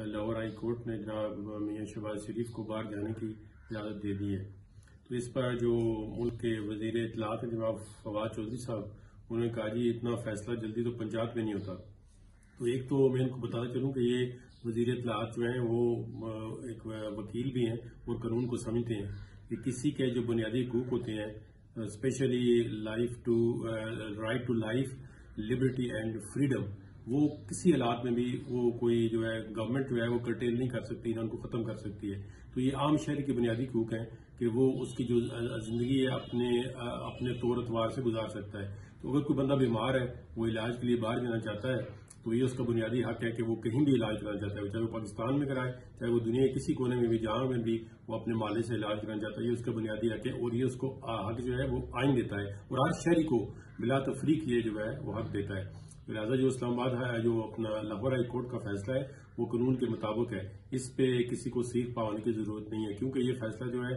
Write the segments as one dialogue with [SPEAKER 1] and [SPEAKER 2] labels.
[SPEAKER 1] Lahore high court نے جناب میاں شہباز شریف کو باہر جانے کی اجازت دے دی ہے. تو اس پر جو ملک کے وزیر اطلاعات ہیں جناب فواد چودھری صاحب، انہوں نے کہا جی اتنا فیصلہ جلدی تو پنجاب میں نہیں ہوتا. تو ایک تو میں ان کو بتانا چلوں کہ یہ وزیر اطلاعات جو ہیں وہ ایک وکیل بھی ہیں اور قانون کو سمجھتے ہیں کہ کسی کے جو بنیادی حقوق ہوتے ہیں، specially right to life, liberty and freedom, وہ کسی حالات میں بھی وہ کوئی جو ہے گورنمنٹ جو ہے وہ کرٹیل نہیں کر سکتی، نہ ان کو ختم کر سکتی ہے. تو یہ عام شہری کے بنیادی حقوق ہیں کہ وہ اس کی جو زندگی ہے اپنے طور اتوار سے گزار سکتا ہے. تو اگر کوئی بندہ بیمار ہے، وہ علاج کے لیے باہر جانا چاہتا ہے، تو یہ اس کا بنیادی حق ہے کہ وہ کہیں بھی علاج کرانا چاہتا ہے، چاہے وہ پاکستان میں کرائے، چاہے وہ دنیا کے کسی کونے میں بھی، جہاں میں بھی وہ اپنے مالے سے علاج کرانا چاہتا ہے. یہ اس کا بنیادی حق ہے اور یہ اس کو حق جو ہے وہ آئین دیتا ہے اور ہر شہری کو بلا تفریق یہ جو ہے وہ حق دیتا ہے. لہٰذا جو اسلام آباد ہے، جو اپنا لاہور ہائی کورٹ کا فیصلہ ہے وہ قانون کے مطابق ہے. اس پہ کسی کو سیکھ پانے کی ضرورت نہیں ہے، کیونکہ یہ فیصلہ جو ہے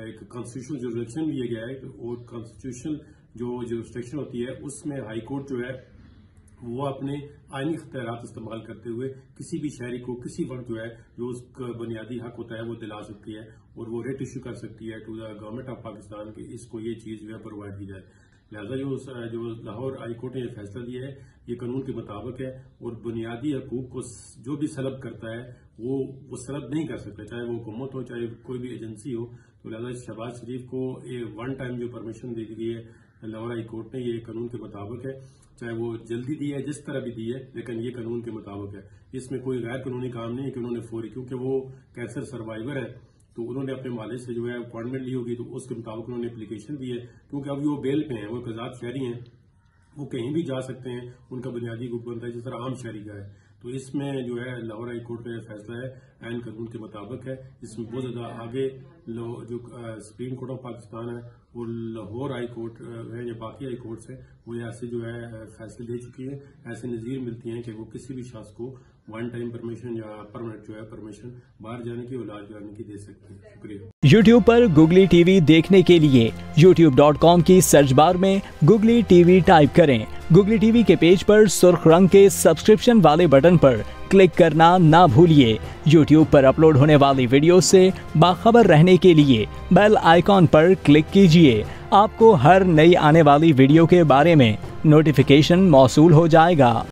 [SPEAKER 1] ایک کانسٹیٹیوشنل جورسڈکشن دیا گیا ہے اور کانسٹیٹیوشنل جو جورسڈکشن ہوتی ہے اس میں ہائی کورٹ جو ہے وہ اپنے آئینی اختیارات استعمال کرتے ہوئے کسی بھی شہری کو کسی وقت جو ہے جو اس کا بنیادی حق ہوتا ہے وہ دلا سکتی ہے اور وہ ریٹ ایشو کر سکتی ہے to the government of Pakistan کہ اس کو یہ چیز جو ہے پرووائڈ کی جائے. لہٰذا جو لاہور ہائی کورٹ نے یہ فیصلہ دیا ہے یہ قانون کے مطابق ہے اور بنیادی حقوق کو جو بھی سلب کرتا ہے وہ سلب نہیں کر سکتا، چاہے وہ حکومت ہو چاہے کوئی بھی ایجنسی ہو. تو لہٰذا شہباز شریف کو ون ٹائم جو پرمیشن دے دی ہے لاہور ہائی کورٹ نے، یہ قانون کے مطابق ہے، چاہے وہ جلدی دی ہے جس طرح بھی دی ہے، لیکن یہ قانون کے مطابق ہے. اس میں کوئی غیر قانونی کام نہیں ہے کہ انہوں نے فوری، کیونکہ وہ کینسر سروائیور ہے تو انہوں نے اپنے مالک سے جو ہے اپوائنٹمنٹ لی ہوگی، تو اس کے مطابق انہوں نے اپلیکیشن دی ہے. کیونکہ اب وہ بیل پہ ہیں، وہ ایک آزاد شہری ہیں، وہ کہیں بھی جا سکتے ہیں، ان کا بنیادی حقوق بنتا ہے جس طرح عام شہری کا ہے. تو اس میں جو ہے لاہور ہائی کورٹ کا یہ فیصلہ ہے عین قانون کے مطابق ہے. اس میں بہت زیادہ آگے جو سپریم کورٹ آف پاکستان ہے اور لاہور ہائی کورٹ ہے یا باقی ہائی کورٹس ہیں وہ ایسے جو ہے فیصلے دے چکی ہیں، ایسے نظیر ملتی ہیں کہ وہ کسی بھی شخص کو ون ٹائم پرمیشن یا پرماننٹ جو ہے پرمیشن باہر جانے کی، علاج کرانے کی دے سکتے ہیں. شکریہ.
[SPEAKER 2] یوٹیوب پر گوگلی ٹی وی دیکھنے کے لیے youtube.com کی سرچ بار میں گوگلی ٹی وی ٹائپ کریں. گوگلی ٹی وی کے پیج پر سرخ رنگ کے سبسکرپشن والے بٹن پر کلک کرنا نہ بھولیے. یوٹیوب پر اپلوڈ ہونے والی ویڈیو سے باخبر رہنے کے لیے بیل آئیکن پر کلک کیجیے. آپ کو ہر نئی آنے والی ویڈیو کے بارے میں نوٹیفیکیشن موصول ہو جائے گا.